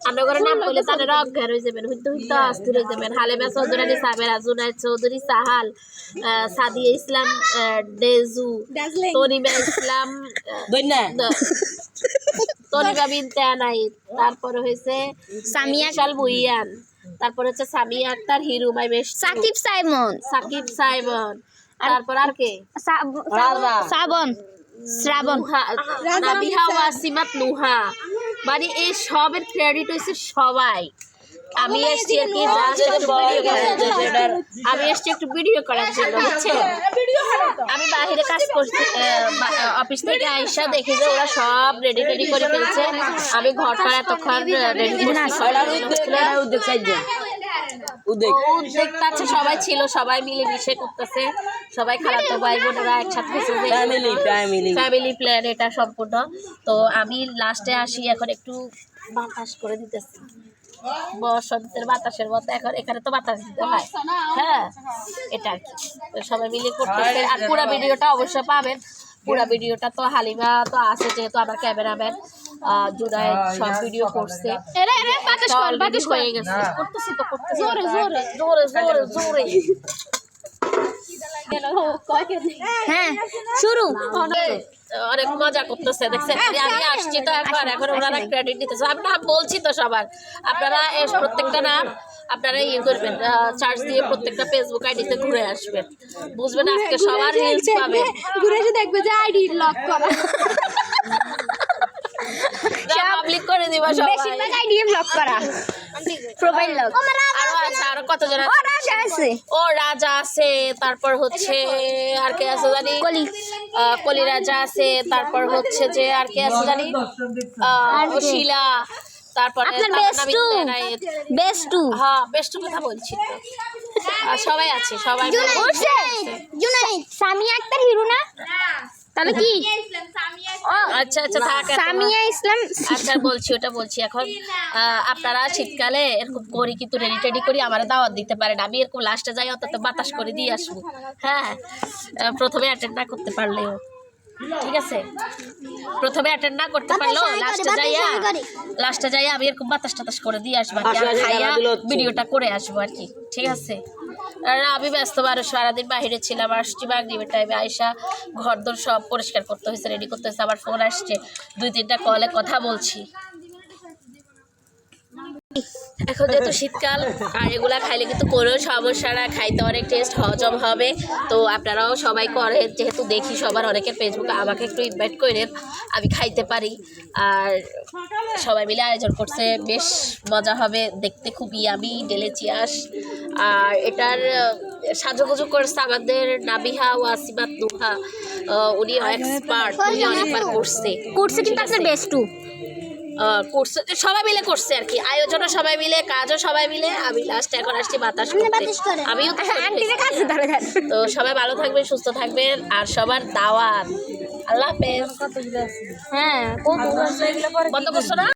আপনার নাম বলে তারা অজ্ঞান হয়ে যাবেন, হইতে হইতে অস্থির হয়ে যাবেন। হালেমা চৌধুরানী, সাবেরা জুনায়েদ চৌধুরী, সাহাল, সাদিয়া ইসলাম, ডেজু, তনিমা ইসলাম, তনিমা বিনতে আনাইত, তারপরে হয়েছে সামিয়া শাল ভুইয়ান, তারপর হচ্ছে সামিয়া আক্তার, হিরু মাইমেশ, সাকিব সাইমন, তারপর আর কে শ্রাবণ, নাবিহা ওয়াসিমাত নুহা। মানে এই সবের ক্রেডিট হয়েছে সবাই। আমি এসছি একটু ভিডিও করার জন্য, বুঝছেন? আমি বাহিরে কাজ করছি, অফিস থেকে আইসা দেখি যে ওরা সব রেডি করে ফেলছে। আমি ঘরটা এতক্ষণ উদ্যোগটা আছে, সবাই ছিল, সবাই মিলেমিশে করতেছে, সবাই খালাতো ভাই বোনেরা একসাথে ফ্যামিলি প্ল্যান এটা সম্পূর্ণ। তো আমি লাস্টে আসি, এখন একটু বাতাস করে দিতেছি, বসন্তের বাতাসের মতো। এখন এখানে তো বাতাস দিতে হয়, হ্যাঁ, এটা আর কি। সবাই মিলে করতেছে। আর পুরো ভিডিওটা অবশ্যই পাবেন। পুরো ভিডিওটা তো হালিমা তো আছে, যেহেতু আমার ক্যামেরাম্যান জুনায়েদ সব ভিডিও করছে, হয়ে গেছে। করতেছি জোরে হ্যাঁ শুরু। অনেক মজা করতেছে, দেখছেন? আমি আসছি তো এখন ওনারা ক্রেডিট দিতেছে। আমি নাম বলছি তো সবার, আপনারা প্রত্যেকটা নাম আপনারা ইয়ে করবেন, চার্জ দিয়ে প্রত্যেকটা ফেসবুক আইডিতে ঘুরে আসবেন, বুঝবেন আজকে সবার রিলস পাবে। ঘুরে এসে দেখবে যে আইডি লক করা, পাবলিক করে দিবা সবাই, বেশিরভাগ আইডি লক করা, প্রোফাইল লক। আরো আছে, আরো কতজন আছে? ও রাজা আছে, তারপর হচ্ছে আর কে আছে জানি, কলি রাজা আছে, তারপর হচ্ছে যে আর কে আছে জানি, শিলা, তারপরে বেস্টু, হ্যাঁ বেস্টু কথা বলছি তো। সবাই আছে, সবাই জুনায়েদ, সামিয়া আক্তার, হিরু না তাহলে কি? আচ্ছা সামিয়া ইসলাম। আচ্ছা বলছি, ওটা বলছি। এখন আপনারা শীতকালে এরকম করি কিন্তু রেডি করি আমার দাওয়াত দিতে পারেন। আমি এরকম লাস্টে যাই, অন্তত বাতাস করে দিয়ে আসবো। হ্যাঁ, প্রথমে অ্যাটেন্ড না করতে পারলেও ঠিক আছে, প্রথমে অ্যাটেন্ড না করতে পারলেও লাস্টে যাইয়া আমি এরকম বাতাস টাতাস করে দিয়ে আসবো, খাইয়া ভিডিওটা করে আসবো আর কি, ঠিক আছে? আমি ব্যস্ত মানুষ, সারাদিন বাহিরে ছিলাম, আসছি মাগরিবের টাইমে, আইসা ঘরদোর সব পরিষ্কার করতে হয়েছে, রেডি করতে হয়েছে। আমার ফোন আসছে, 2-3টা কলে কথা বলছি। এখন যেহেতু শীতকাল, আর এগুলা খাইলে কিন্তু কোনো সমস্যা না, খাইতে অনেক টেস্ট, হজম হবে। তো আপনারাও সবাই করেন, যেহেতু দেখি সবার অনেকের ফেসবুকে, আমাকে একটু ইনভাইট করেন, আমি খাইতে পারি। আর সবাই মিলে আয়োজন করছে, বেশ মজা হবে দেখতে, খুব ইয়ামি ডেলিশিয়াস। আর এটার সাজুগুজু করছে আমাদের নাবিহা ওয়াসিমাত নুহা, উনি এক্সপার্ট, উনি অনেকবার করছে কিন্তু আপনার বেস্টু করছে, সবাই মিলে করছে আর কি, আয়োজনও সবাই মিলে, কাজও সবাই মিলে। আমি লাস্ট এখন আসছি বাতাস করতে, আমিও তো। সবাই ভালো থাকবেন, সুস্থ থাকবেন, আর সবার দাওয়াত। আল্লাহ হাফেজ। হ্যাঁ বন্ধ করছো না?